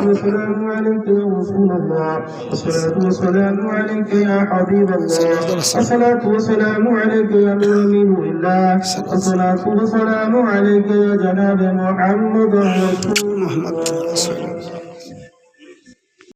والسلام عليك يا رسول الله والصلاة والسلام عليك يا حبيب الله الصلاة والسلام عليك يا مؤمن الله الصلاة والسلام عليك يا جناب محمد رسول الله